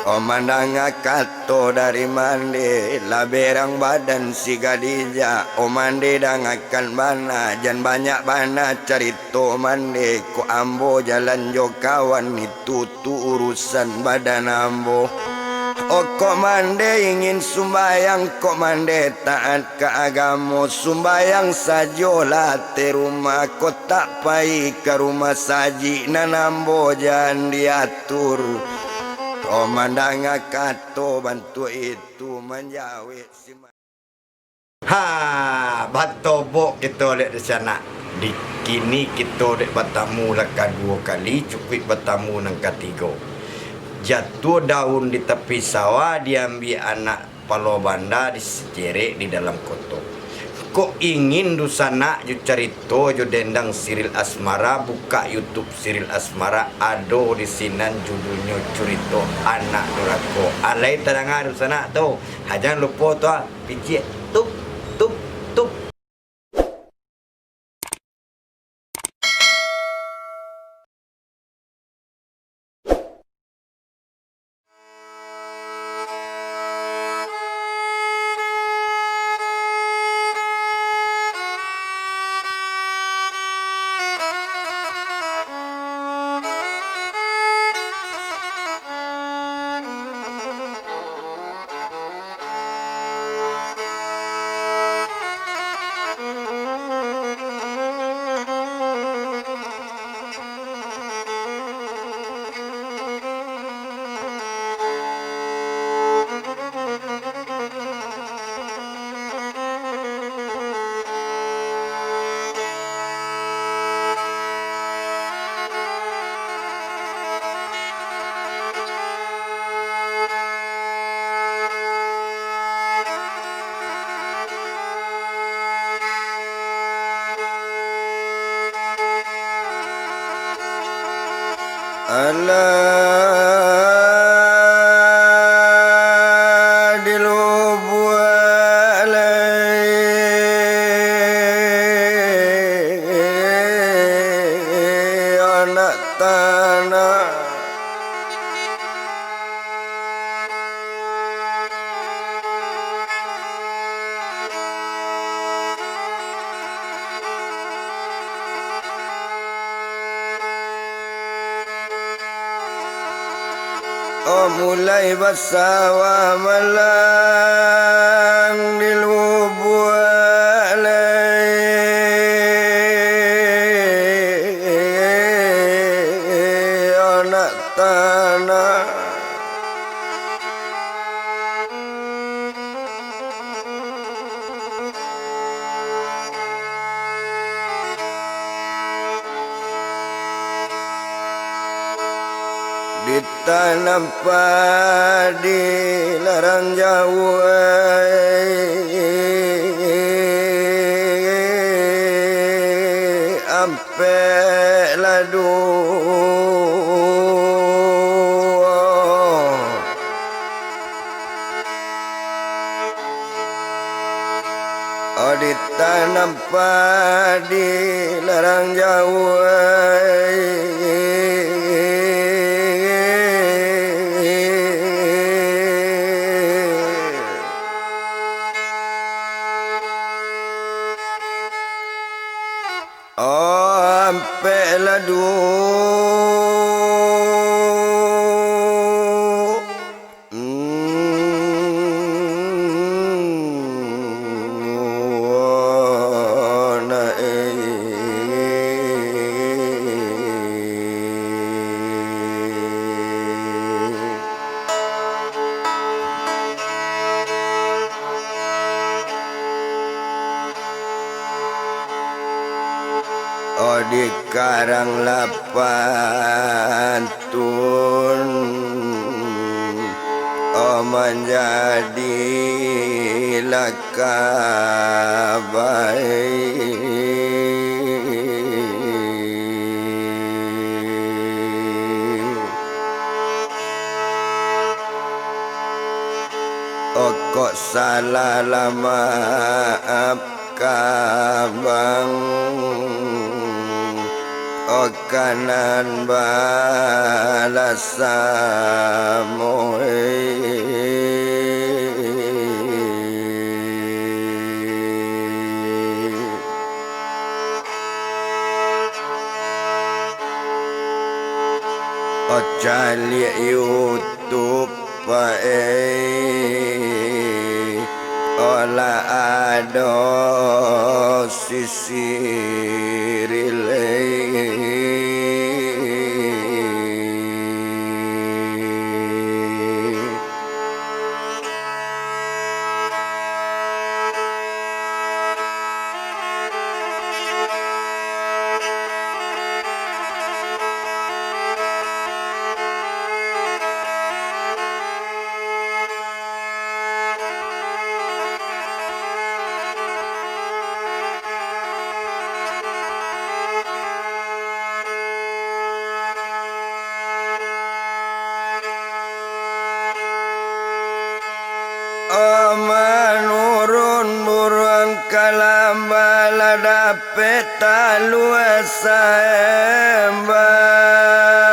Omandanga kato dari mande laberang badan si gadija omande dangakan bana jan banyak bana carito mande ko ambo jalan jo kawan itu tu urusan badan ambo. Oh komande ingin sumbayang komande taat ke agamo sumbayang sajola te rumah kota pai ke rumah saji nanambo jan diatur. Komandang kato bantu itu menjauh si batobok kita lihat di sana. Di kini kita lihat bertamu laka 2 kali, cukup bertamu nang ketiga. Jatuh daun di tepi sawah, diambil anak palo banda disejerek di dalam kotak. Kok ingin du sana ju carito ju dendang Siril Asmara, buka YouTube Siril Asmara, ado di sinan judulnya cerita anak durako. Alai tadanga du sana tu. Jangan lupa tu pijit tup tup tup. Allah di lubualai anak tanah. Oh mulai bersawa malang di lubualai anak tanah. Ditanam padi larang jauh ampe ladu. Oh ditanam padi larang jauh ampe ladu. Oh di karang lapantun oh menjadi lakabai. Oh kok salah lama kabang kanan balasamoe Ali YouTube ola ado sisi relay menurun burung kalambala peta luasa embangan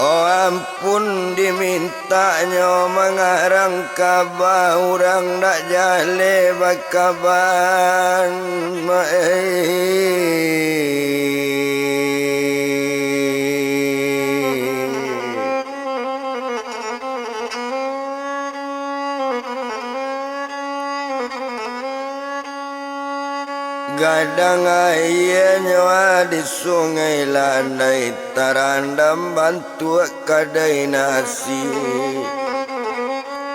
oh ampun dimintanya mengarang kabah orang dak jale bakaban gadang air nyawa di sungai landai tarandam bantu kadai nasi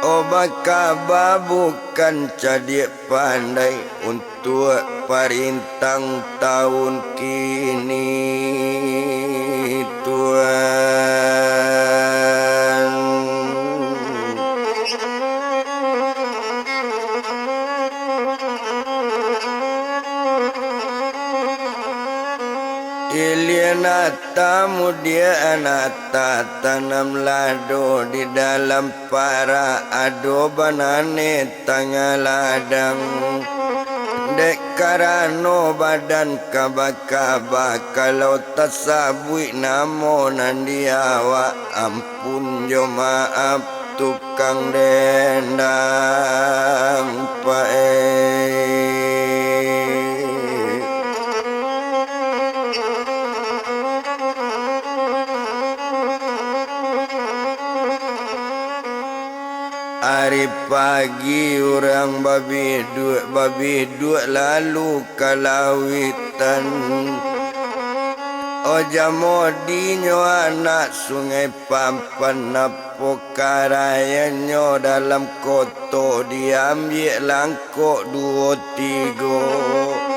obat kaba bukan cadik pandai untuk parintang tahun kini Tuhan Iliana tamu dia anata tanam lado di dalam para adobanane tengah ladang dek karano badan kaba-kaba kalau tasabui namo nandiawa ampun jo maaf tukang dendang pae hari pagi orang babi dua lalu kalawitan ojamodinyo anak sungai Pampan napo karayanyo dalam koto diambil langkok 2-3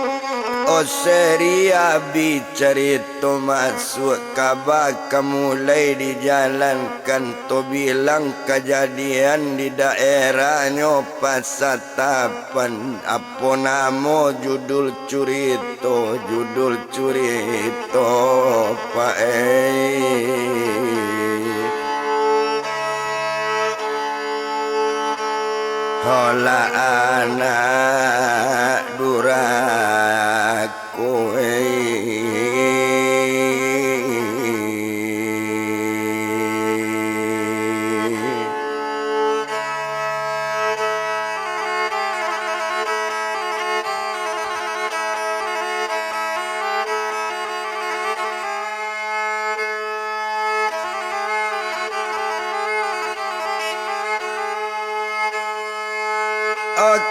seria bicarito masuk kabaka mulai dijalankan to bilang kejadian di daerahnya pasatapan apa namo judul curito Pak hola anak duraku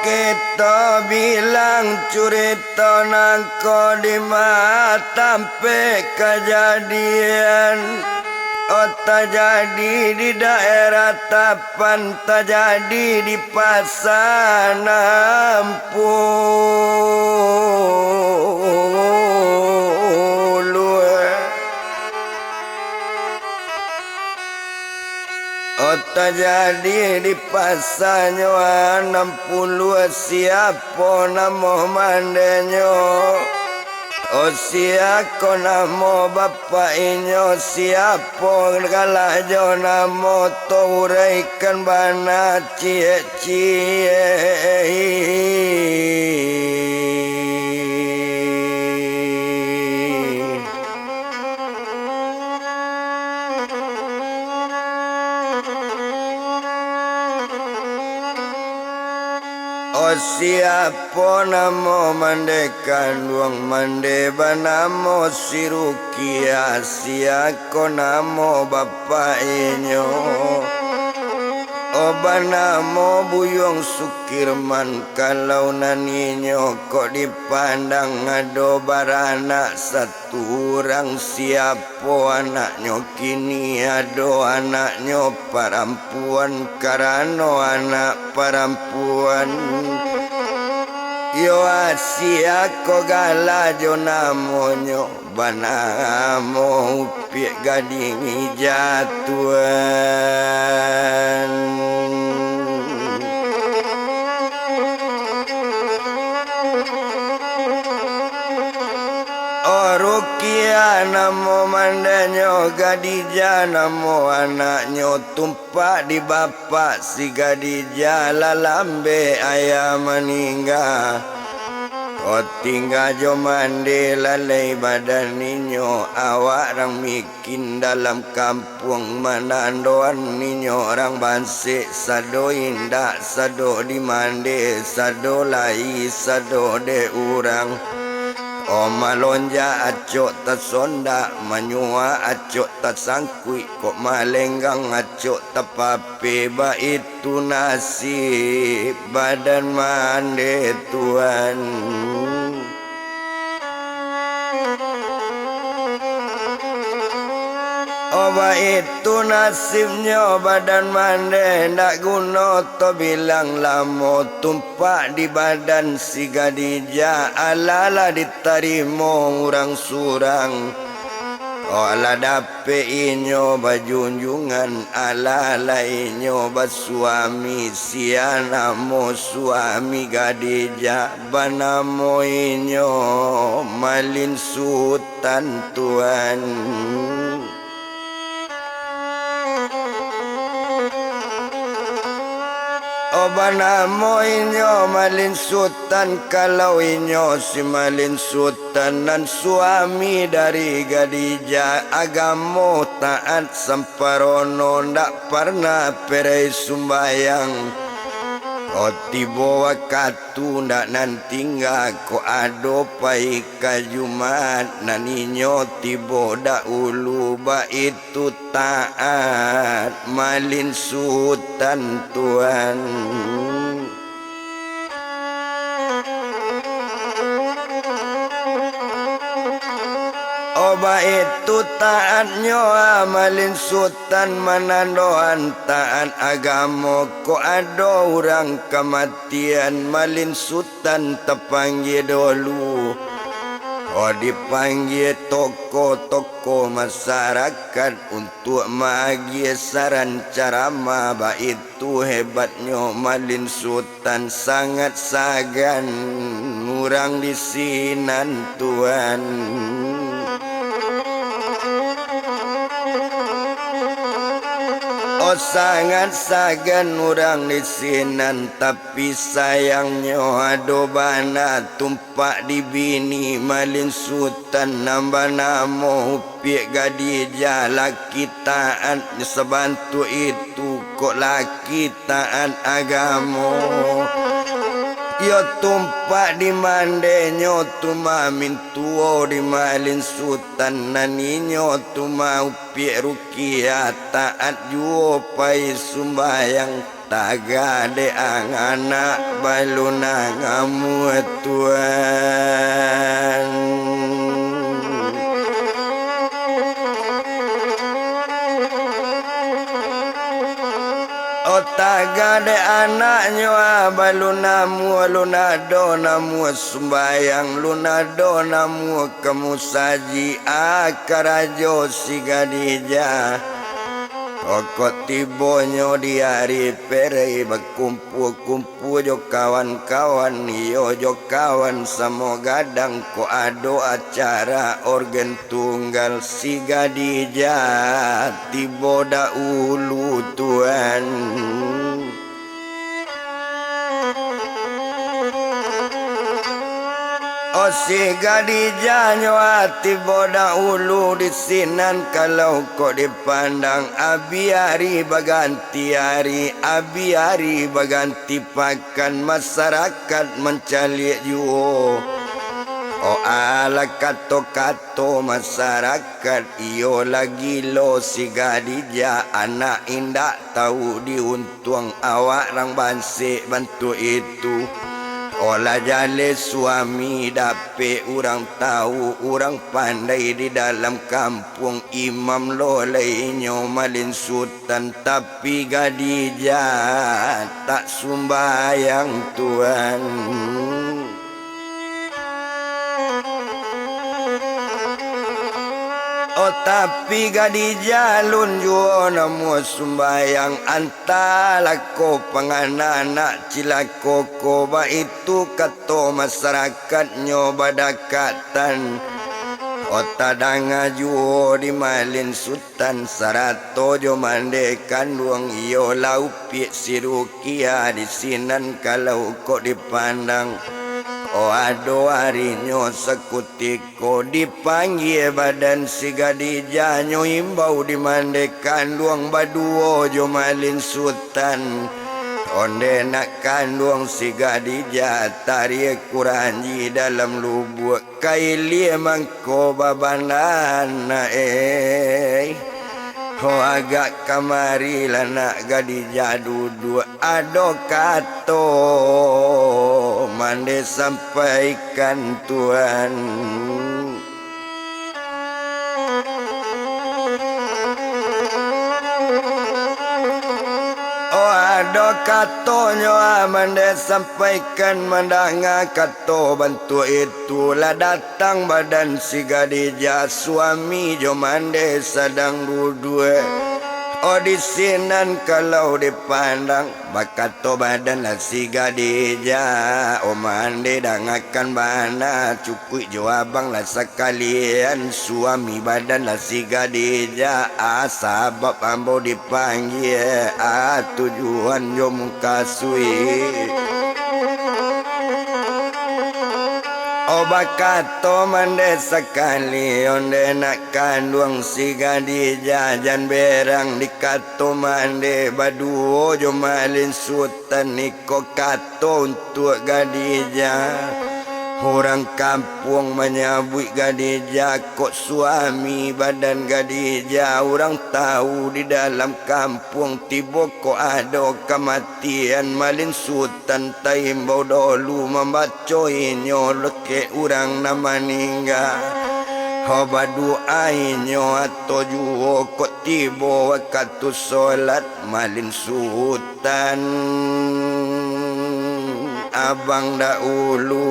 kita bilang curita nangko di matampe kejadian terjadi di daerah Tapan terjadi di Pasanampulu terjadi di pasarnya 60 siapa nama mandenyo siapa nama bapaknya siapa kalah jo nama turaikan bana cie-cie siapa namo mande kanduang mande banamo sirukia siako namo bapak inyo Obanamo buyong Sukirman kalau naninyo kok dipandang ngado baranak satu orang siapa anaknya kini ado anaknya perempuan karano anak perempuan yo asia ko galajo namonyo banamo upiak gading jatuan Rukia namo mandanyo Gadija namo anaknya tumpak di bapak si Gadija lalambe ayah meninggal Oh tinggal jo mandi lalai badan ninyo awak orang mikin dalam kampung manandoan ninyo orang bansik sado indak sado di mandi sado lai sado de urang Oh malonja acok tak sonda Manyua acok tak sangkui Kok malenggang acok tak pape Ba itu nasib Badan mande Tuhan Oba itu nasibnya badan mande ndak guna to bilang lamo tumpak di badan si Gadija alala diterima orang surang ala dape inyo bajunjungan alala inyo basuami sianamo suami Gadija banamo inyo malin sultan Tuhan Obanamo inyo malin sultan kalau inyo si malin sultan dan suami dari Gadija agamo taat samparono ndak pernah perai sumbayang Oh tibo wakatu ndak nantingga ko ado pai kajumat naninyo tibo dak ulu ba itu taat malin sultan Tuhan Oba itu taatnya amalin sultan manandoan taat agama ko ada orang kematian malin sultan terpanggil dulu Oh dipanggil toko-toko masyarakat untuk magi saran ceramah ba itu hebatnya malin sultan sangat sagan orang di sinan Tuhan Oh sangat sagan orang di sinan tapi sayangnya ado bana tumpak di bini malin sultan nambah namo upiak Gadija laki taat sebantu itu kok laki taat agamo Yo tumpak di mandenyo tuma mintuo di malin sultan naninyo tuma upiak rukia taat juo pai sumbayang taga de ang anak baluna ngamu Tuhan Otaga de anaknya balunamu lunado namu sumbayang lunado namu kamu saji akarajo si Gadija Okot tibonyo di hari pere berkumpul-kumpul jo kawan-kawan yo jo kawan samo gadang ko ado acara organ tunggal si Gadija tibo da ulu Tuhan si Gadijah hati boda ulu di sinan kalau kok dipandang abiari baganti hari abiari baganti pakan masyarakat mencalik juo oh ala kato-kato masyarakat iyo lagi lo si Gadijah anak indak tahu diuntung awak rang bansi bantu itu olah jale suami dape orang tahu orang pandai di dalam kampung imam lolainya malin sultan tapi Gadijah tak sumbayang Tuhan. Oh tapi Gadijah lun juo namo sumbayang antala ko panganak cilako koba itu kato masyarakat nyoba dakatan oh tadanga juo di malin sultan sarato jo mande kanduang iyo laupi sirukia di sinan kalau kok dipandang oh ado harinya sekutiko dipanggil badan si Gadijah nyo imbau dimandekan luang baduo jo malin sultan onde nak kanduang si Gadijah tarik kuranji dalam lubuk kaili mangko babanana oh agak kamari lah nak Gadijah duduk ado kato mande sampaikan Tuhan. Oh ado katonyo mande sampaikan mandanga kato bantu itulah datang badan si Gadijah suami jo mande sedang duduk oh di sinan kalau dipandang bakato badan lah si Gadijah oh mande dangakan bana cukui jo abang lah sekalian suami badan lah si Gadijah sabab ambo dipanggil tujuan jo muka sui oh bakato mande sekali onde nak kanduang si Gadijah jan berang dikato mande baduo jo malin sultan niko kato untuk Gadijah orang kampung menyambut Gadijah kok suami badan Gadijah orang tahu di dalam kampung tiba kok ada kematian malin sultan taimbau dulu membacoinyo leke orang nama ninggal hoba duainyo atau juo kok tiba waktu solat malin sultan abang dahulu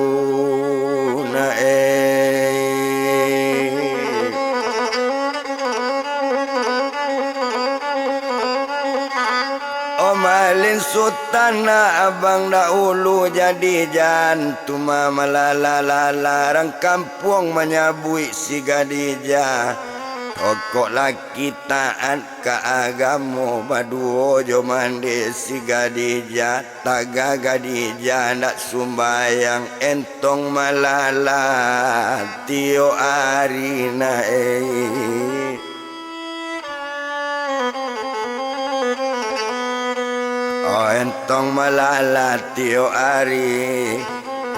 oh malin sultan abang dahulu jadi jantung malala larang kampung menyabui si Gadijah kok laki taat ke agama baduo jo mande si Gadijah taga Gadijah nak sumbayang entong malala tio arina oh entong malala tio ari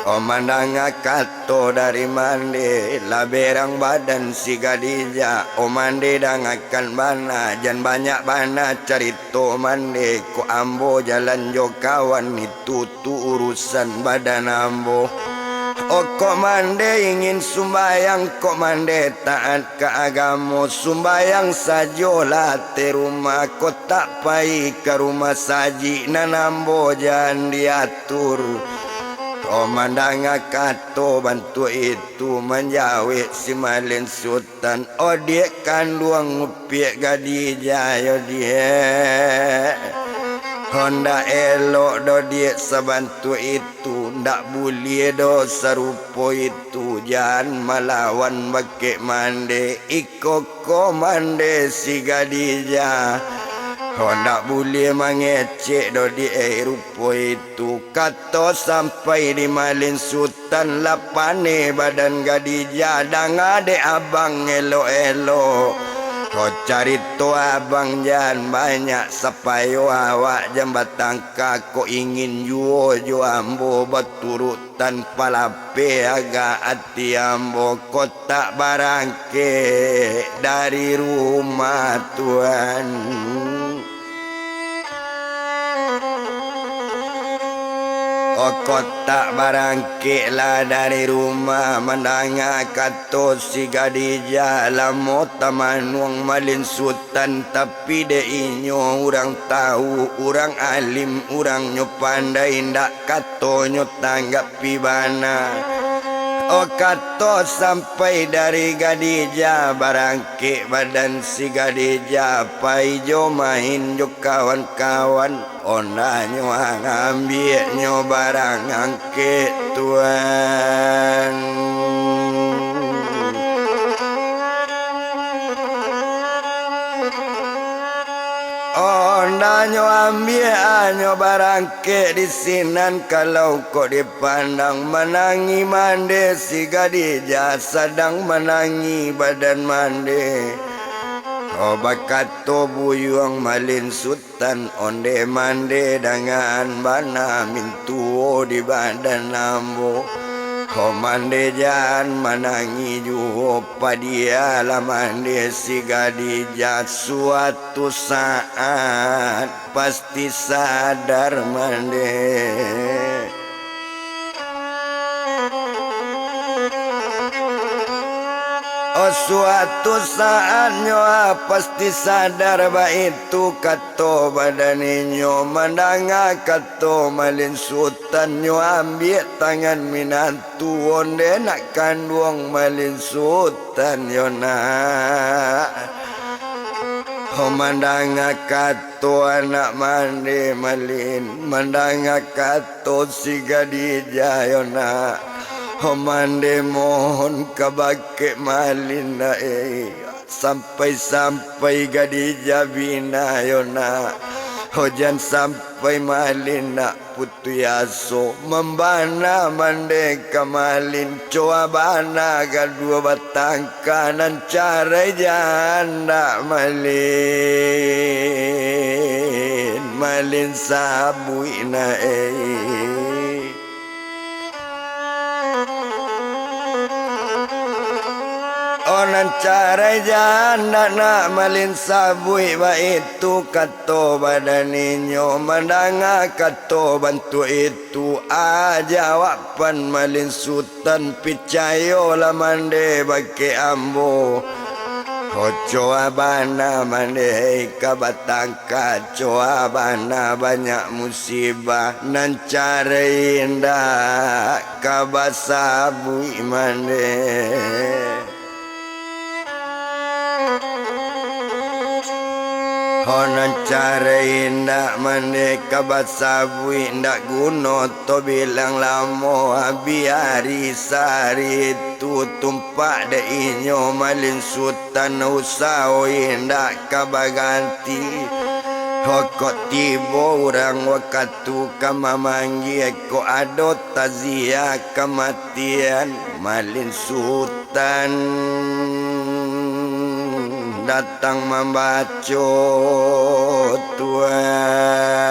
oh mandanga kato dari mande laberang badan si Gadijah oh mande dangakan bana jan banyak bana carito mande ko ambo jalan jo kawan itu tu urusan badan ambo oh kok mande ingin sumbayang kok mande taat ke agama sumbayang sajolah te rumah kok tak pai ke rumah saji nanambo jan diatur oh mandanga kato bantu itu menjawab si malin sultan oh dia kanduang ngupiak Gadijah yo dia honda elok do dia sebantu itu ndak boleh do serupo itu jangan melawan bake mande ikoko mande si Gadijah Ndak boleh mengecek do di rupo itu. Kata sampai di Malin Sultan lapane badan Gadijah dang ade abang elo-elo. Kau cari tu abang jan banyak sapayo awak jambatan kau ingin juo ambo berturut tanpa lape agak hati ambo kotak barangke dari rumah Tuhan. Kotak barangke lah dari rumah mendengar kata si Gadijah lamo taman wang Malin Sultan tapi de inyo orang tahu orang alim orang nyo pandai ndak kato nyo tanggapi bana. Kata sampai dari Gadijah barangke badan si Gadijah pai jo main jo kawan-kawan ona nyo ngambil nyo barang angke Tuan. Nyo ambil nyo barangke di sinan kalau kau dipandang menangi mande si Gadijah sedang menangi badan mande. Bakat to buyuang Malin Sultan onde mande dengan bana mintuo di badan ambo. Mande jan menangi juho padia lah mande si Gadijah suatu saat pasti sadar mande. Suatu saatnya pasti sadar bah itu kato badaninyo mendengar kato Malin Sultan nyo ambil tangan minantu onde nak kandung Malin Sultan yo nak. Mendengar kato anak mande Malin mendengar kato si Gadijah yo nak. Mande mohon kabake Malin sampai Gadijah bina yona. Hujan sampai Malin nak putu yaso membana mande ka Malin coa bana gadua batang kanan cara janda Malin sabuina onan cara janda nak Malin sabui ba itu kato badaninyo mendengar kato bantu itu jawapan Malin Sultan picayo lah mande bake ambo. Coa bana mande kabatang coa bana banyak musibah nan cara indah kabasabui mande. Honan cara indak mande kabasabui ndak guno to bilang lamo biari sari tu tumpak de inyo Malin Sultan usao indak kabaganti. Hokok tibo orang wakatu kama manggi ko ado tazia kematian Malin Sultan datang membaco Tuhan.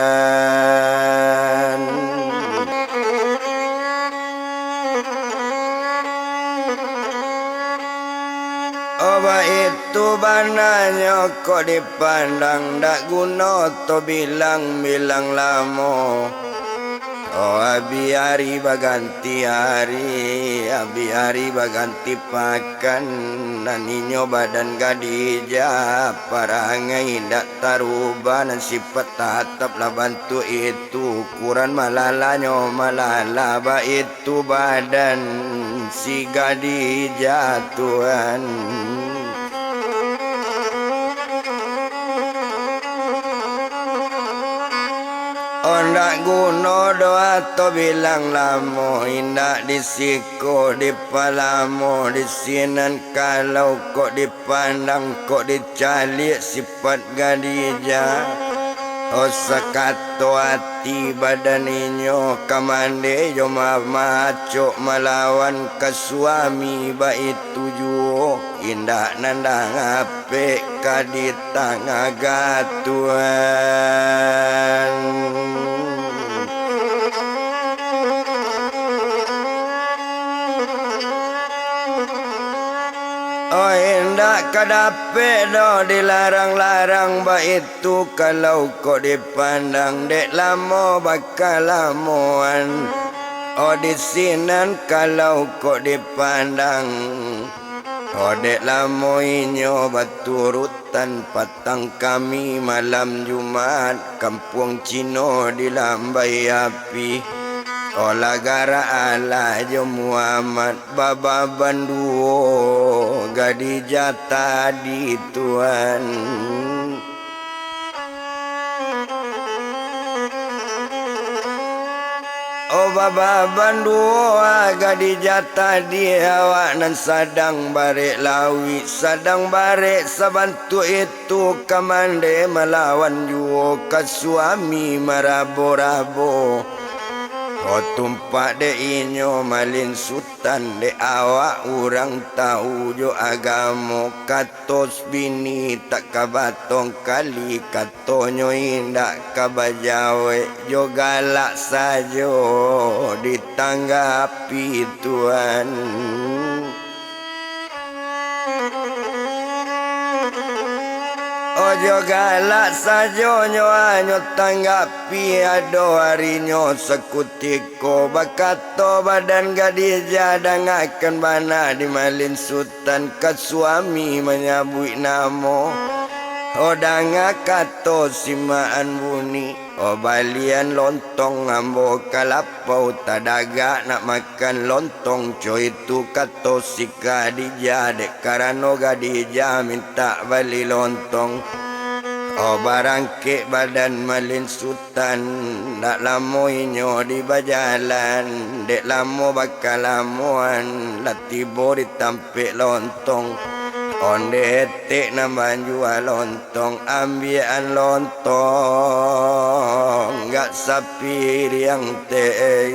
Oba itu bananya kok dipandang dak guna to bilang lamo. Biari baganti hari, biari baganti pakan. Naninyo badan Gadijah parangai dak taruban sifat tatap lah bantu itu ukuran malalanyo malala ba itu badan si Gadijah Tuhan. Ndak guna doa to bilang lamo indak disiko di palamo di sinan kalau kok dipandang kok dicalik sifat Gadijah. Osakato hati badan inyo kamande yo maco melawan ke suami bait tujuh indah nandang ape kadita ngagatuan. Oh hendak kadape do dilarang-larang baik itu kalau kok dipandang dek lamo bakal lamuan. Oh di sinan kalau kok dipandang oh dek lamo inyo baturutan patang kami malam Jumat kampung Cino di lambai api. Olah gara ala jo Muhammad Baba Banduo gadi jatah di Tuhan. Oh Baba Banduo gadi jatah di awak nan sadang barek lawi sadang barek sabantu itu kamande melawan juo ke suami marabo-rabo. Oh tumpak de inyo malin sultan de awak orang tahu jo agamo katos bini tak kabatong kali katonyo indak kabajawe jo galak sajo ditanggapi Tuhan. Ojo galak sajo nyo tanggapi ado harinyo sekutiko bakato badan gadis jadang akan bana dimalin sultan ke suami menyabui namo. Odang kato simaan buni o balian lontong ambo kalapau tadaga nak makan lontong coy itu kato si Khadijah dek karano Khadijah minta bali lontong. Oh barang ke badan malin sultan nak lamo inyo di bajalan dek lamo bakal lamuan latibo ditampik lontong. Onde etek namban jual lontong ambian lontong gak sapi yang teh.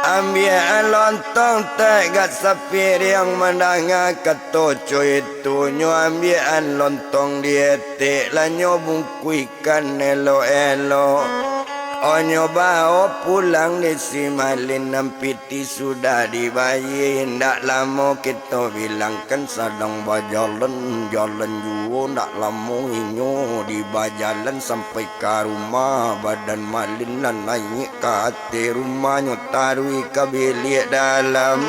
Ambian lontong tegat sapir yang mendangar ketoco itu nyo ambian lontong dietik lanyo bungkuikan elo-elo. Onyo bawa pulang di simalin nampiti sudah dibayi ndak lamo kita bilangkan sadang bajalan jalan juo ndak lamo inyo di bajalan sampai ke rumah badan malin lan naik ke hati rumahnya tarui ke bilik dalam.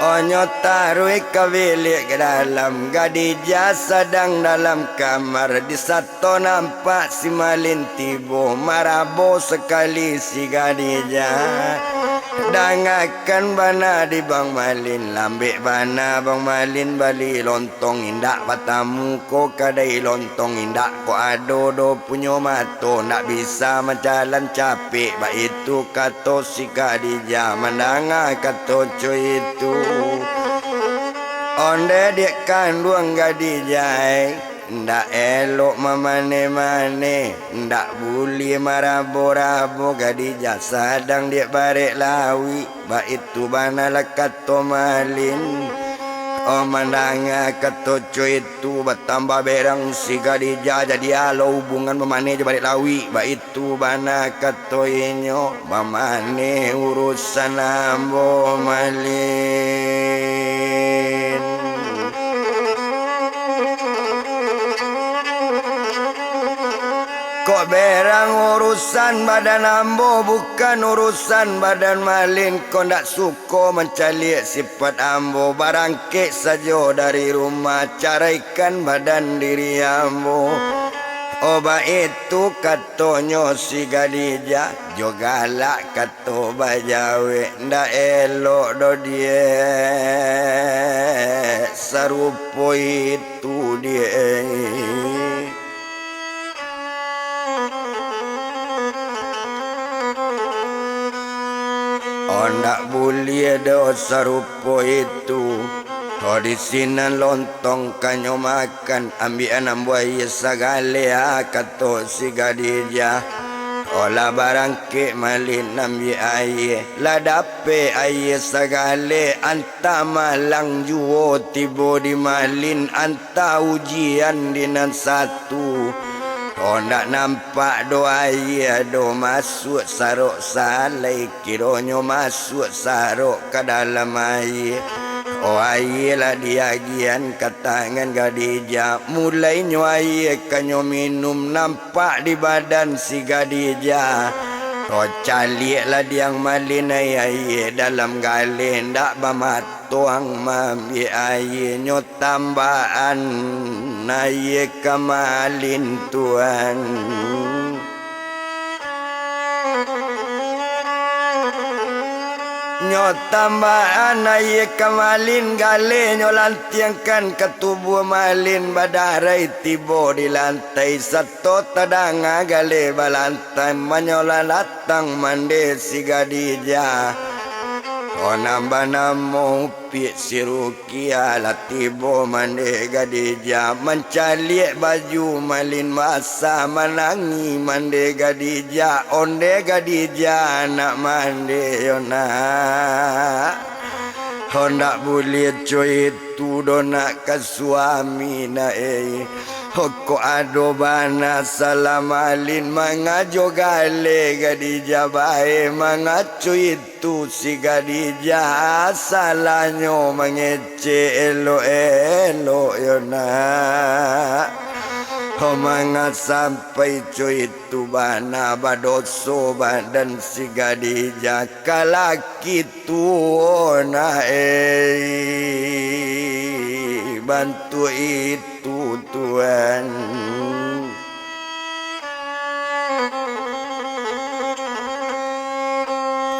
Onyo taruh ke bilik ke dalam Khadijah sedang dalam kamar di satu nampak si malin tibo marabo sekali si Khadijah. Dangakan bana di Bang Malin lambek bana Bang Malin bali lontong indak batamu ko kadai lontong indak ko adodo punyo mato ndak bisa menjalan capek ba itu kato si Khadijah mandanga kato cuy itu. Onde dia kandung Khadijah ndak elok mamane-mane ndak buli marabo-rabo Khadijah sadang dia barek lawi ba itu bana lekat to malin. Oh mandanga ketoco itu bertambah berang si Khadijah jadi alo hubungan mamane je barek lawi ba itu bana ketoinyo mamane urusan ambo malin. Kok berang urusan badan ambo bukan urusan badan malin. Kau ndak suko mencari sifat ambo barangke saja dari rumah caraikan badan diri ambo. Oba itu katonyo si Khadijah juga galak kato bajawe ndak elok do dia sarupo itu dia. dosa rupo itu Hodisinan lontong kanyo makan ambian ambuai sagale kato si Gadija olah barangke malin ambi aye ladape aye sagale anta malang juo tibo di malin anta ujian dinan satu nak nampak doa aye do masuk sarok salai kironyo masuk sarok ke dalam aye oh aye lah diagian katangan Gadija mulainya aye kanyo minum nampak di badan si Gadija oh calik lah diang malin aye dalam galen dak bamatuang mami aye nyo tambahan aye kamalin tuan nyo tambahan aye kamalin gale nyo lantiangkan ketubuh malin badarai tibo di lantai satu tadanga gale balantai manyola latang mande si Gadija oh nambah namo pi sirukia latibo mande Gadija mencalik baju malin masa menangi mande Gadija onde Gadija nak mande yona hondak boleh cuy itu donak ke suami na Hoko ado bana salamalin mangajo gale Gadija bae mangacu itu si Gadija salanyo mangece elo yona Homangat sampai cuy itu bana badoso badan si Gadija kalaki tuona bantu itu Tuhan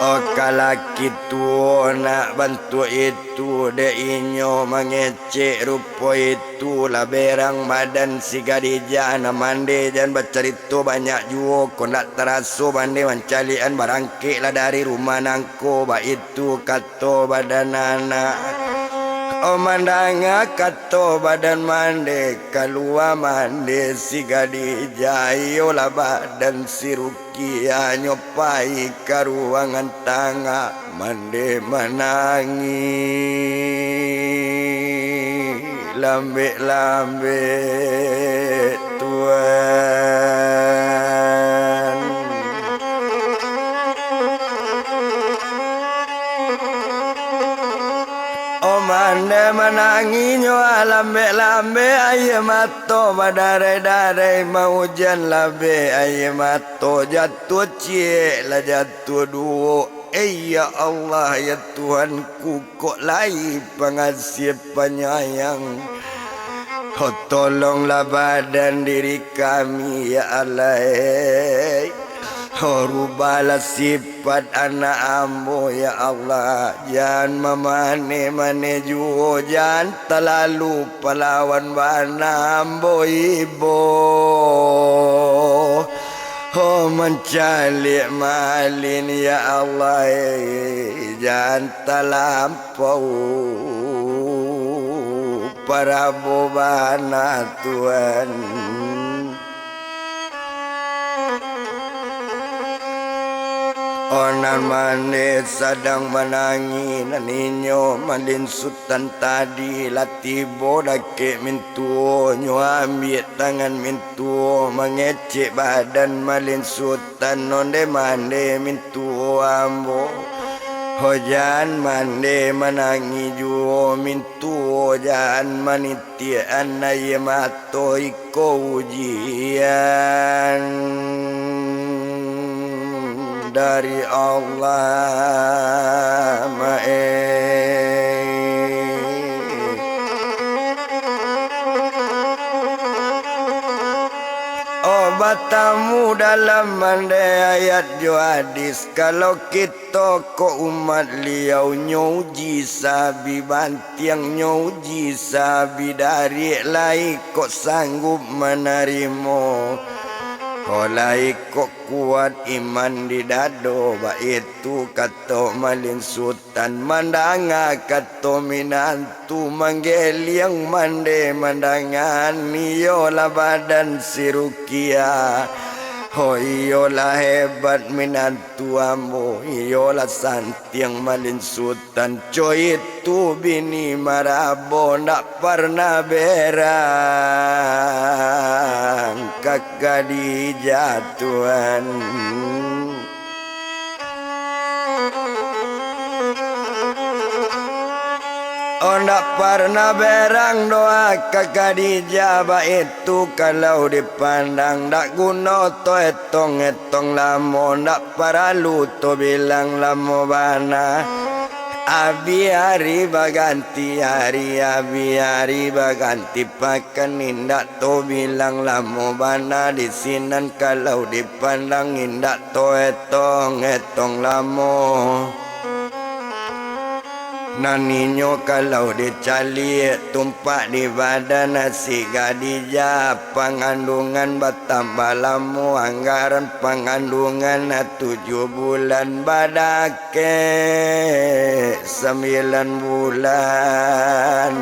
oh kalaki tuona bantu itu de inyo mangecek rupo itu lah berang badan si Gadija na mande dan bercerita banyak juo ko nak teraso mande mancalian barangke lah dari rumah nangko ba itu kato badan anak oh mandanga kato badan mande kalua mande si Gadija yola badan si Rukia nyopai ke ruangan tangga mande menangi lambe-lambe Tuhan mande menangi nyoa lambe-lambe aye mato badare-dare mau hujan labe aye mato jatuh cie lah jatuh duo ya Allah ya Tuhanku kok lai pengasih penyayang oh tolonglah badan diri kami ya Allah oh rubahlah sifat anak ambo ya Allah jangan memane juo jangan terlalu pelawan bana ambo ibo oh mencalik malin ya Allah jangan terlampau para bobana Tuhan onan mane sedang menangi naninyo malin sultan tadi latibo dake mintuo nyo ambil tangan mintuo mengecek badan malin sultan nonde mande mintuo ambo hojan mande menangi juo mintuo jan manitian aye mato iko ujian dari Allah batamu dalam mande ayat jo hadis kalau kita ko umat liau nyuji sabi bantiang nyuji sabi dari lai kok sanggup menerimo Olai kok kuat iman di dado ba itu kato malin sultan mandanga kato minantu manggeliang mande mandangan iyola badan sirukia. Oh iyola hebat minantu ambo, iyola santiang malin sultan. Coy itu bini marabo nak pernah berang kakak di jatuhan. Oh nak pernah berang doa kakak dijabah itu kalau dipandang tak guna to etong lamo nak paralu to bilang lamo bana. Abi hari baganti hari abi hari baganti pakan indak to bilang lamo bana di sinan kalau dipandang indak to etong lamo. Naninyo kalau dicali tumpak di badan nasi gadija pengandungan bertambah lama anggaran pengandungan 7 bulan badake 9 bulan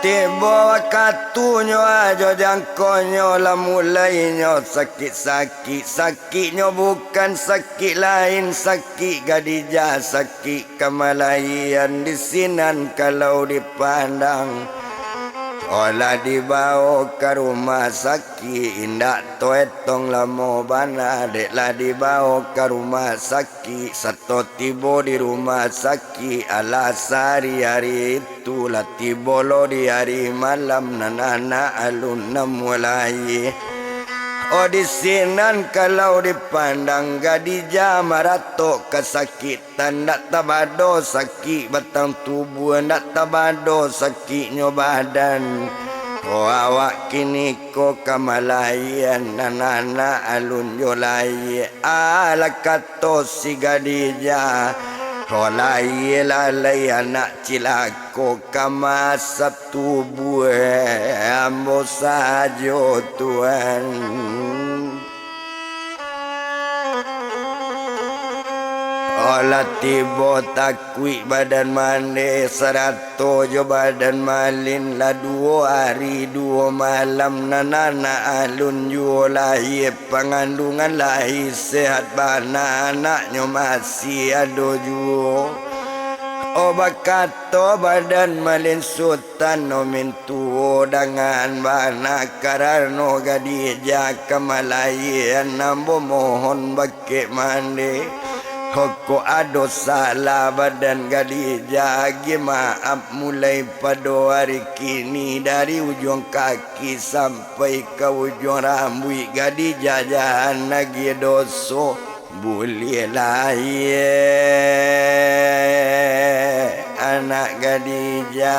Tiba katunyo aja jangkonyo lah mulainya sakit-sakit. Sakitnya bukan sakit lain, sakit gadija, sakit kemalayan di sinan kalau dipandang. Olah dibawa ke rumah sakit, indak to etong lamo bana. Deklah dibawa ke rumah sakit, satu tiba di rumah sakit. Alas hari itulah tiba lo di hari malam nana alun mulai. Oh di sinan kalau dipandang gadija marato kesakitan ndak tabado sakit batang tubuh ndak tabado sakitnya badan. Oh awak kini ko kamalayan nana alun yolai ala kato si gadija. Olai lalai anak cilako kama satu buah ambo sajo Tuhan. Olah tiba takwi badan mande 100 jo badan malin lah 2 hari 2 malam nana alun jo lahir pengandungan lahir sehat bana anaknya masih ada jo. Oh bakato badan malin sultan no mintu dengan bana karano gadija kamalayan nambo mohon bakek mande. Koko ado salah badan gadija maaf mulai pada hari kini dari ujung kaki sampai ke ujung rambut gadija jangan lagi dosa boleh lahir anak gadija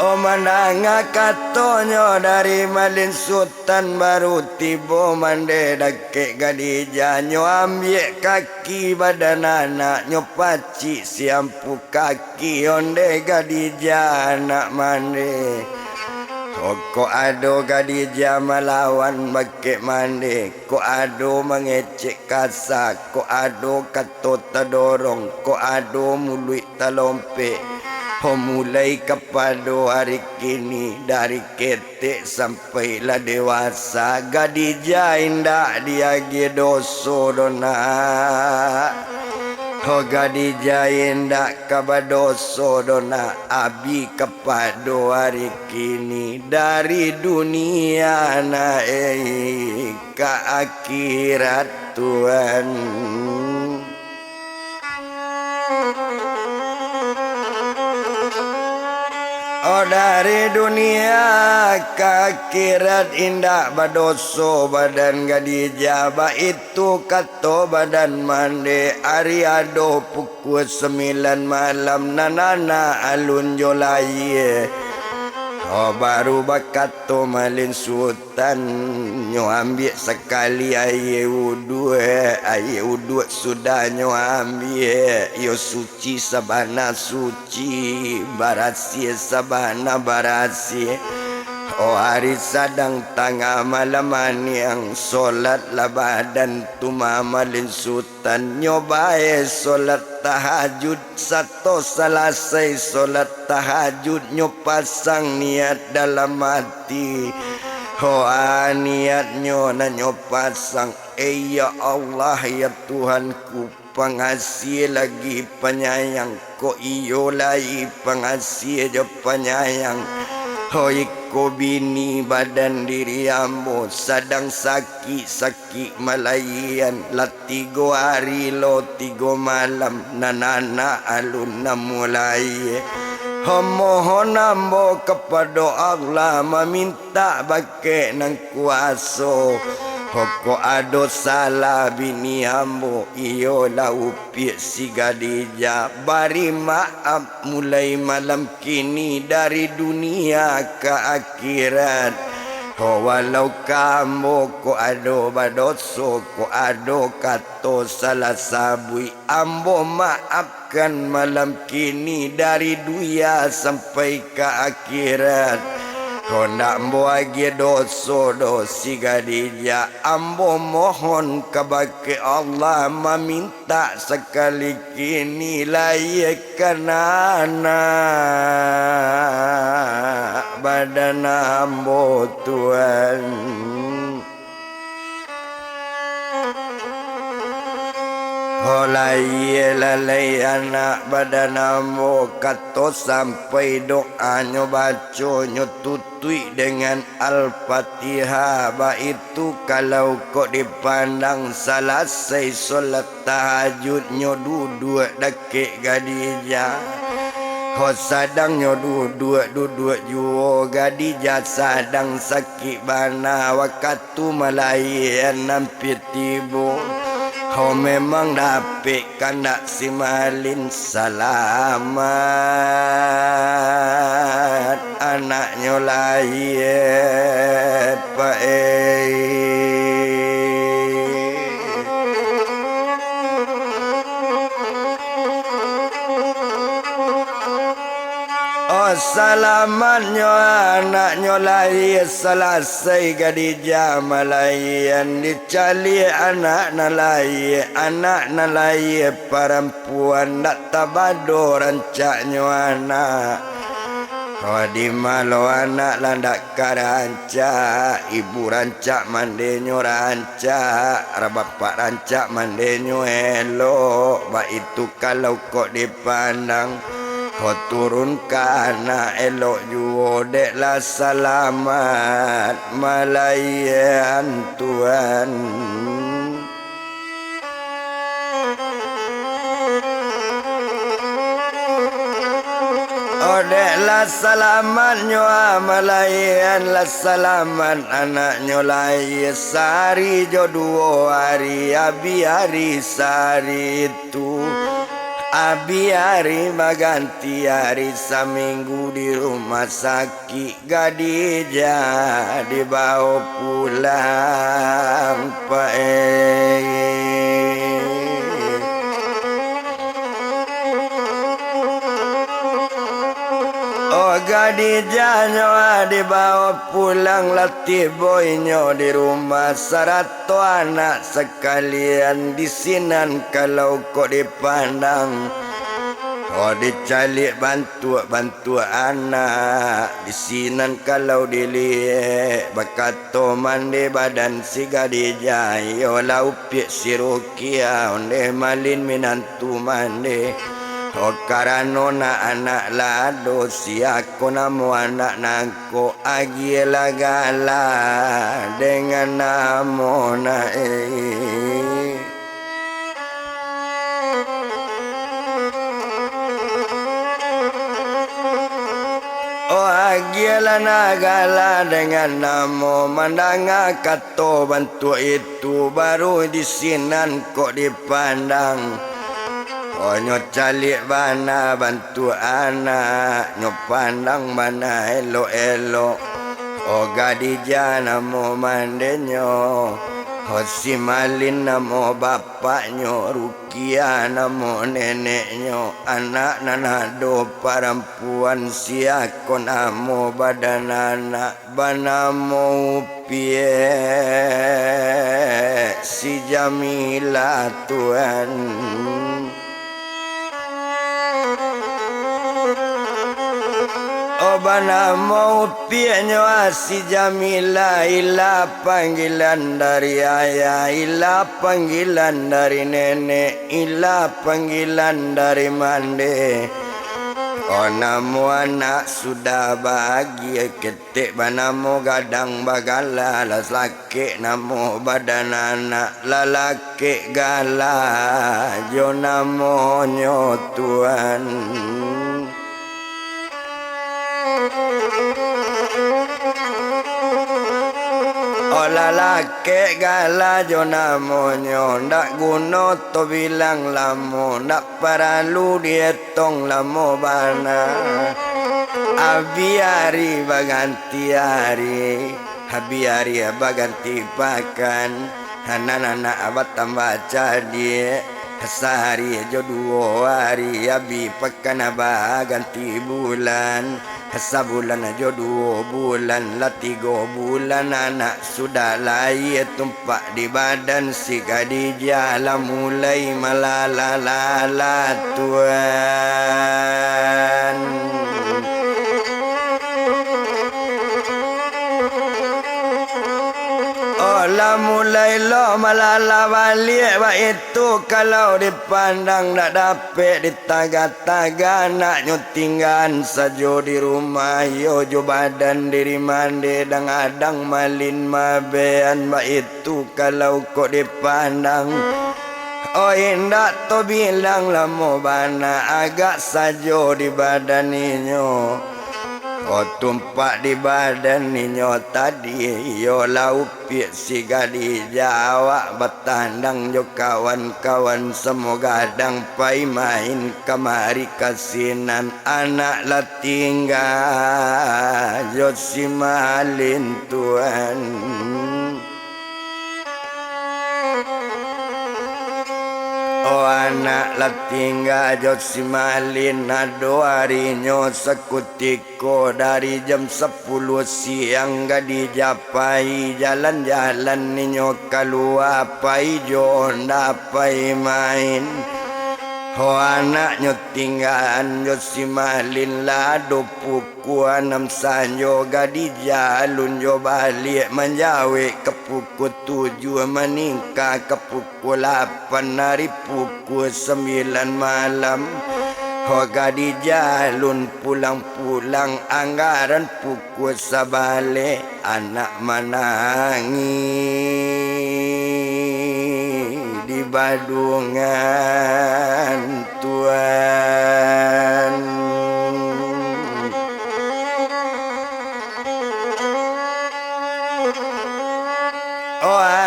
Oh mananga katonyo dari malin sultan baru tiba mande dake gadija nyo ambil kaki badan anak nyo paci siampu kaki onde gadija anak mande. Ko ado gadija malawan bake mande, ko ado mengecek kasak, ko ado kato tadorong, ko ado muluit talompe. Oh mulai kepada hari kini dari ketek sampailah dewasa gadija indak dia doso dona. Oh gadija indak kabadoso dona abi kepada hari kini dari dunia na ke akhirat Tuhan. Oh dari dunia ke akhirat indah badoso badan gadija ba itu kato badan mande hari ado pukul 9 malam nana alun jolai. Oh baru bakat to malin sultan nyo ambil sekali air wudu sudah nyo ambil yo suci sabana suci barasi sabana barasi. Oh hari sadang tengah malam yang solat labadan tumamalin sultan nyobae solat tahajud satu selesai solat tahajud nyo pasang niat dalam hati. Oh niat nyo na nyo pasang ya Allah ya Tuhanku pengasih lagi penyayang ko iyo lai pengasih jo penyayang. Hoi ko bini badan diri ambo sadang sakit malayan la 3 hari lo 3 malam nanana alun na mulai. Mohon ambo kepada Allah meminta bake nang kuaso. Hoko ado salah bini ambo iyo lau piak si Gadija bari maaf mulai malam kini dari dunia ke akhirat. Walau kamu ko ado badoso ko ado kato salah sabui ambo maafkan malam kini dari dunia sampai ke akhirat. Kau nak buagi dosa dosi Gadija ambo mohon kepada Allah meminta sekali kini layakkan anak badan ambo Tuhan. Olai lalai anak badan ambo kato sampai doanya baca nyo tutui dengan Al-Fatihah. Itu kalau kok dipandang selesai solat tahajud nyo duduk dekik Gadija. Ho sadang nyo duduk juo Gadija sadang sakit bana wakatu malayan nampir tibo. Kau memang dapat kandak si malin selamat anaknya lahir Salamannya anaknya lahir selesai Gadija malayan dicali anak nalai perempuan nak tabado rancaknya anak. Oh di malo anak landak karancak ibu rancak mandenyo rancak bapak rancak mandenyo elok. Ba itu kalau kok dipandang kau turunkan elok juo deklah selamat malayan Tuhan. Oh deklah selamatnya malayan lah selamat anaknya lahir sehari jo 2 hari abi hari sehari itu. Abi hari maganti hari seminggu di rumah sakit Gadija dibawa pulang Oh Gadija nyo dibawa pulang latih boynya di rumah 100 anak sekalian di sinan kalau kok dipandang. Oh dicalik bantu anak di sinan kalau dilihat bakato mandi badan si Gadija yo lau piak si Rukia onde malin minantu mandi. Oh karano na anak lado si aku namo anak nangko agi lagala dengan namo na Oh agilah nagala dengan namo mandanga kato bantu itu baru di sinan kok dipandang. Nyo calik bana bantu anak, nyo pandang bana elo-elo. Gadija namo mandenyo, si Malin namo bapaknyo, Rukia namo neneknyo, anak nanado perempuan siako namo badan anak, banamo upie si Jamila Tuhan. Bana mau pianyo si Jamila, ila panggilan dari ayah, ila panggilan dari nenek, ila panggilan dari mande. Namo anak sudah bahagia ketik, banamo gadang bagala, las laki namo badan anak, lalaki gala, jo namo nyo Tuhan. Lalaki gala jo namonyo, ndak guna to bilang lamo, ndak perlu dietong lamo bana. Abiari baganti hari, abiari baganti pakan, anak-anak abad tambah jadi. Sehari jo 2 hari, abi pekan abah ganti bulan. Sebulan jo 2 bulan, lah 3 bulan anak sudah lahir tumpak di badan si Khadijah, lah mulai malalala Tuhan. Lah mulai lo malala balik, itu kalau dipandang tak dapat ditaga-taga, naknyo tinggal sajo di rumah, yo jo badan diri mande dang adang malin mabean, itu kalau kok dipandang. Indah to bilang lamo bana agak sajo di badan inyo. Tumpak di badan ninyo tadi, yo laupi si Khadijah, awak bertandang jo kawan-kawan, semoga dang pai main kemari kasinan, anak lah tinggal jo si Malin Tuhan. Anak lah tinggal jo si Malin, ado harinyo sekutiko dari jam 10 siang Khadijah pai jalan-jalan ninyo keluar pai jo ndak pai main. Anaknya tinggal jo si Malin lah do pukul 6 sanjo, Khadijah alun jo balik menjawe ke pukul 7, meningkat ke pukul 8 hari pukul 9 malam. Khadijah alun pulang-pulang anggaran pukul sabale, anak menangis di Badungan Tuhan.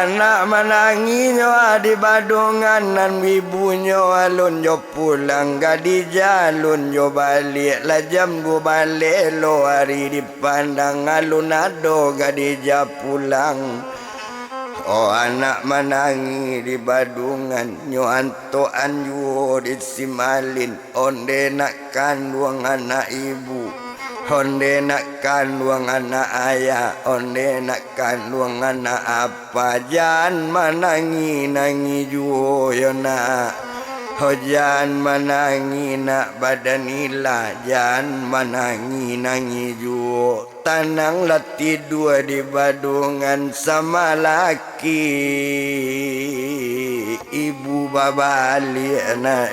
Anak menanginyo di Badungan nan ibunyo alun jo pulang, Khadijah alun jo balik, lah jam 2 balik lo hari dipandang alun ado Khadijah pulang. Anak menangi di Badungan, nyo anto anju di si Malin, onde nak kandung anak ibu, onde nak kandung anak ayah, onde nak kandung anak apa, jangan menangi juo yo nak, jangan menangi nak badan ilah, jangan menangi juo. Tananglah tidur di Badungan sama laki, ibu bapa liana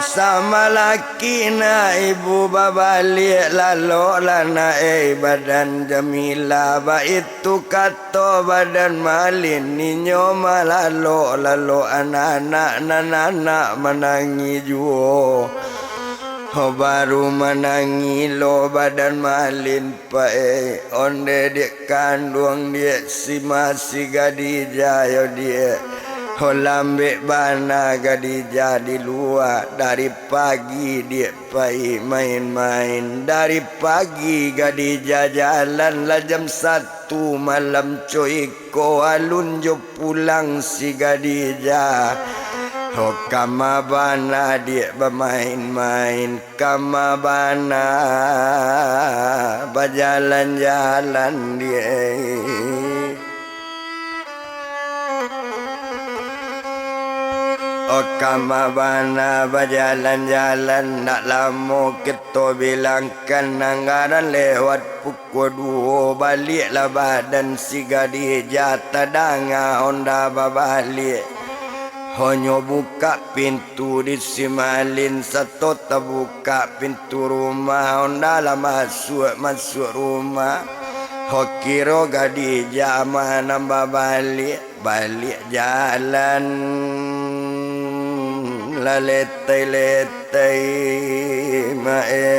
sama laki na ibu babalik lalu lana badan Jamila, itu kato badan Malin ninyo malalo anak-anak menangi juo. baru menangi lo badan malin pae onde dek kandung dia si masih Gadija yo dia lambe bana Gadija di luar dari pagi dia pai main-main dari pagi Gadija jalan lah jam 1 malam coy ko alun jo pulang si Gadija. Oh kamabana dia bermain-main kamabana berjalan-jalan dia. Oh kamabana berjalan-jalan nak lama kita bilangkan anggaran lewat pukul 2 baliklah badan si Gadija tadanga Honda babalik. Hanya buka pintu di simalin satu terbuka pintu rumah ondalah masuk rumah. Hokiro Gadija mana balik jalan la letai mae.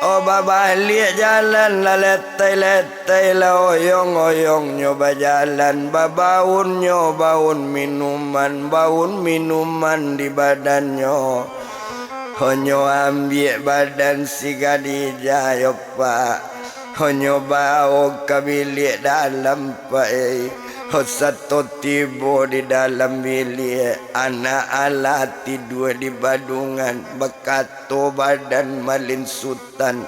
Oh balik jalan la letai la oyong nyoba jalan baun minuman di badannya. Honyo ambil badan si Gadija yo pak. Honyo bawa ke bilik dalam pak. Satu tiba di dalam bilik anak ala tidur di badungan bekato badan malin sultan.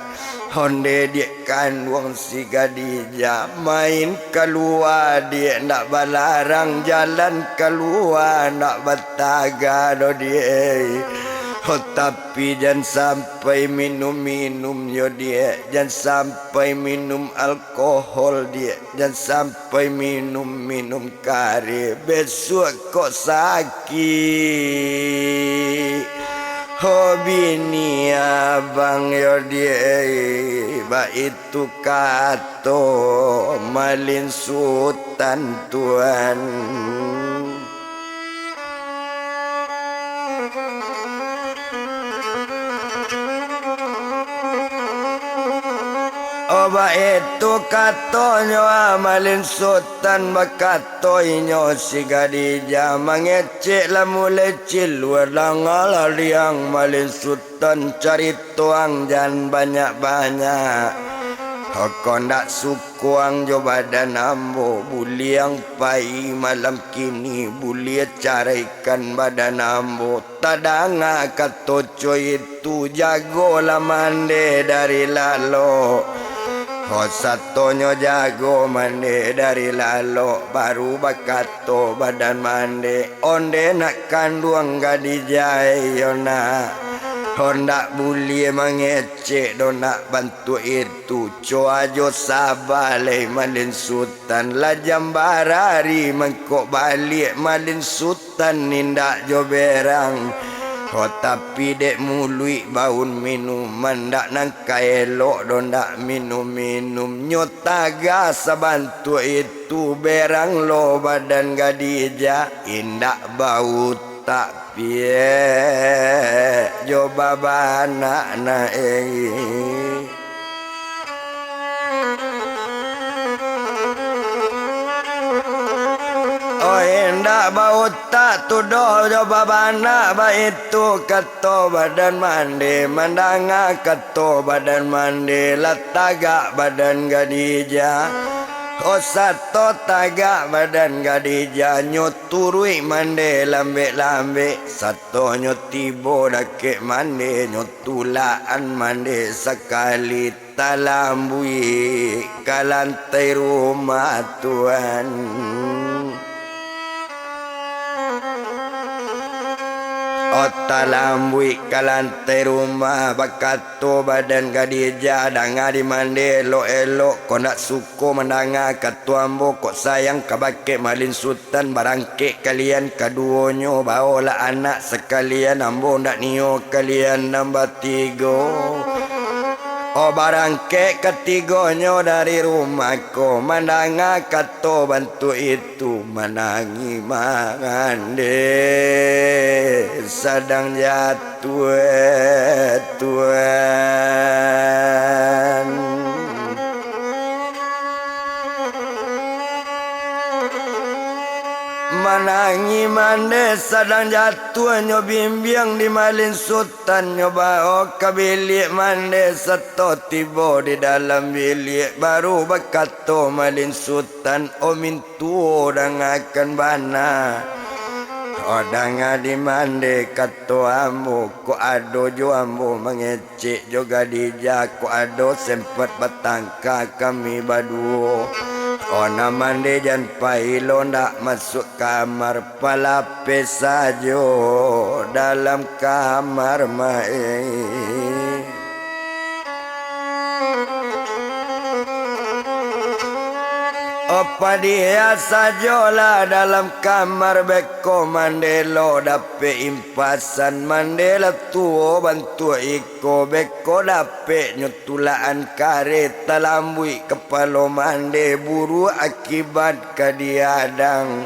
Honde dia kandung si Gadija main keluar dia nak balarang jalan keluar nak bataga do dia. Oh tapi jangan sampai minum yo dia, jangan sampai minum alkohol dia, jangan sampai minum kari besok kok sakit. Oh bini abang yo dia ba itu kato malin sultan tuan. Oba itu katonyo amalin sultan bakatonyo si Gadija mangecek lah mulai ciluar langal yang malin sultan cari tuang jangan banyak-banyak. Kau nak sukuang jo badan ambo buli yang pai malam kini buli carikan badan ambo tadanga katoco itu jagolah mande dari lalo. Oh satunya jago mande dari lalo baru bakato badan mande onde nak kandung Gadija yona. Honda buli mengecek do nak bantu itu coajo sabale malin sultan la jambarari mengkok balik malin sultan nindak jo berang. Oh tapi dek mului baun minuman dak nangka elok do ndak minum nyotaga sabantu itu berang lo badan Gadija indak bau tak pie coba bana na oh indak bau tak tudoh coba bana ba itu kato badan mandi mandanga kato badan mandi lataga badan Gadija. Oh satu tagak badan Gadija nyoturui mande lambe satu nyotibo dake mande nyotulaan mande sekali talambui kalantai rumah tuan. Ota lambui kalantai rumah bakato badan Gadija danga di mande elok kau nak suko mendanga katuambo kok sayang kabake malin sultan barangke kalian kaduonyo bawalah anak sekalian ambo ndak nio kalian nambah 3. Oh barangke ketigonyo dari rumahku mandanga kato bantu itu menangi mangande sedang jatuh tuan manangi mande sedang jatuh nyo bimbing di malin sultan nyo bawa ke bilik mande seto tiba di dalam bilik baru berkata malin sultan o mintu dan akan bana odang di mande kato ambo ko ado jo ambo mengecek juga dijak ko ado sempat bertangka kami berdua. Ona mandi jan pailo ndak masuk kamar palapis saja dalam kamar mai. Apa dia sajalah dalam kamar beko mandelo dape impasan mandela tuo bantu iko beko dape nyutulaan kareta lambui kepala mande buru akibat kadiadang.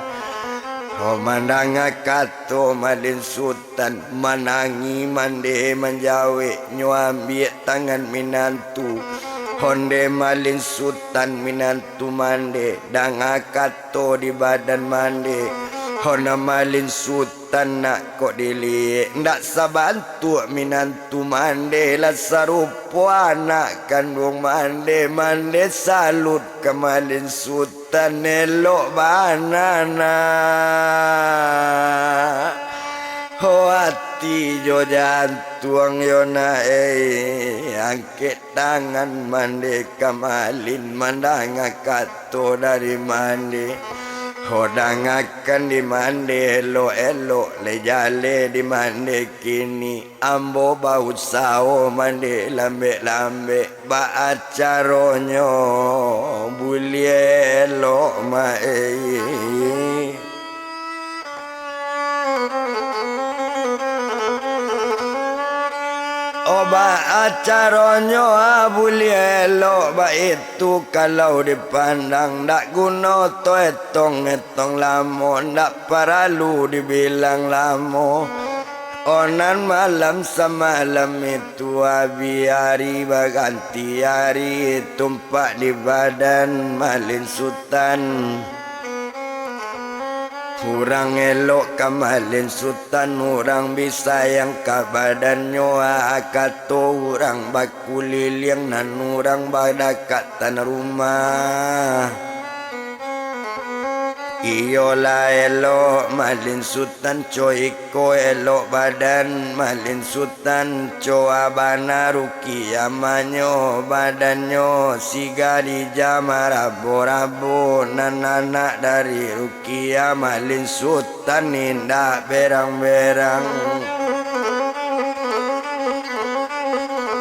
Komandang kato malin sultan manangi mande menjawe nyuambi tangan minantu. Honde malin sultan minantu mande dang akato di badan mande hona malin sultan nak kok dilihat ndak sabantu minantu mande la sarupo anak kandung mande mande salut ke malin sultan elok banana hati jo jantung yona angkat tangan mande kamalin mandang kato dari mande hodang akan di mande elo le jale di mande kini ambo bau sao mande lambe ba acaronyo bulielo mae. Oba acaronyo abulielo ba itu kalau dipandang ndak guna to etong lamo ndak perlu dibilang lamo onan malam semalam itu hari berganti hari tumpak di badan malin sultan. Kurang elok kamalin sultan orang bisa yang ka badannya akato orang bakuliliang nan orang badakat tanah rumah. Iyolah elok malin sultan coiko elok badan malin sultan coa bana ruki amanyo badannya siga di jamar rabo-rabo anak dari rukia malin sultan indah berang-berang.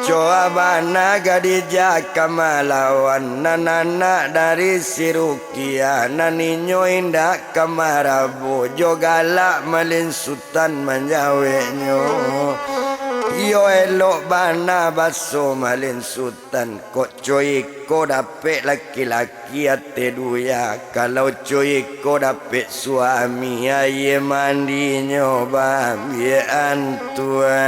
Coa bana gadija kamalawan nanana dari si rukia naninyo indah kamarabu jogala malin sultan menjawenyo. Yo elok bana baso malin sultan kok coy ko dapet laki-laki ate duya kalau coy ko dapet suami aye mandinyo bambian tuan.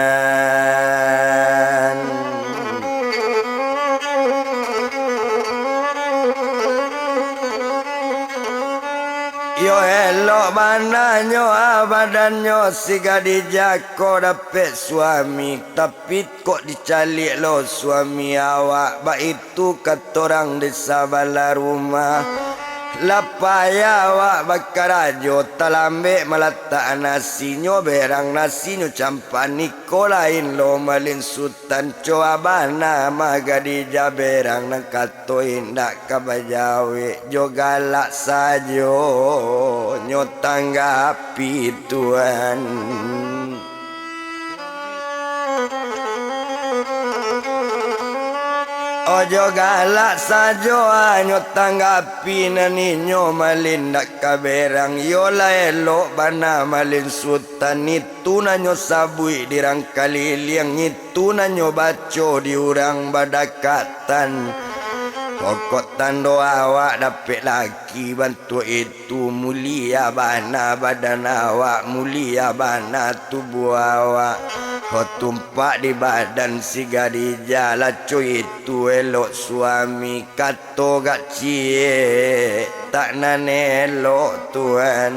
Yo elok bananyo badanyo si gadija ko dapet suami tapi kok dicalik lo suami awak ba itu katorang di sabala rumah lapaya awak bakarajo talambe meletak nasinyo berang nasinyo campaniko lain lo malin sultan coa bana magadija berang nang kato indak kabajawe jogalak sajo nyotanggapi tuan. Ojo galak sajo anyo tanggapi na ninyo malindak kaberang yola elok bana malin sultan itu nanyo sabui dirang kaliliang itu nanyo baco diurang badakatan pokok tando awak dapet laki bantu itu mulia bana badan awak mulia bana tubuh awak kau tumpak di badan si Khadijah lacu itu elok suami kato gak cie tak nan elok Tuhan.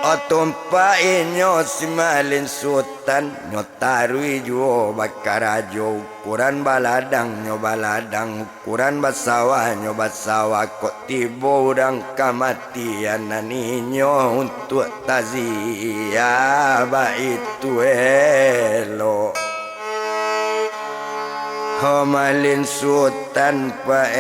O tumpak inyo si malin sultan nyo tarui juo bakarajo ukuran baladang nyo baladang ukuran basawa nyo basawa kok tibo urang kamatian ninyo untuk taziah ba itu elok. O malin sultan pa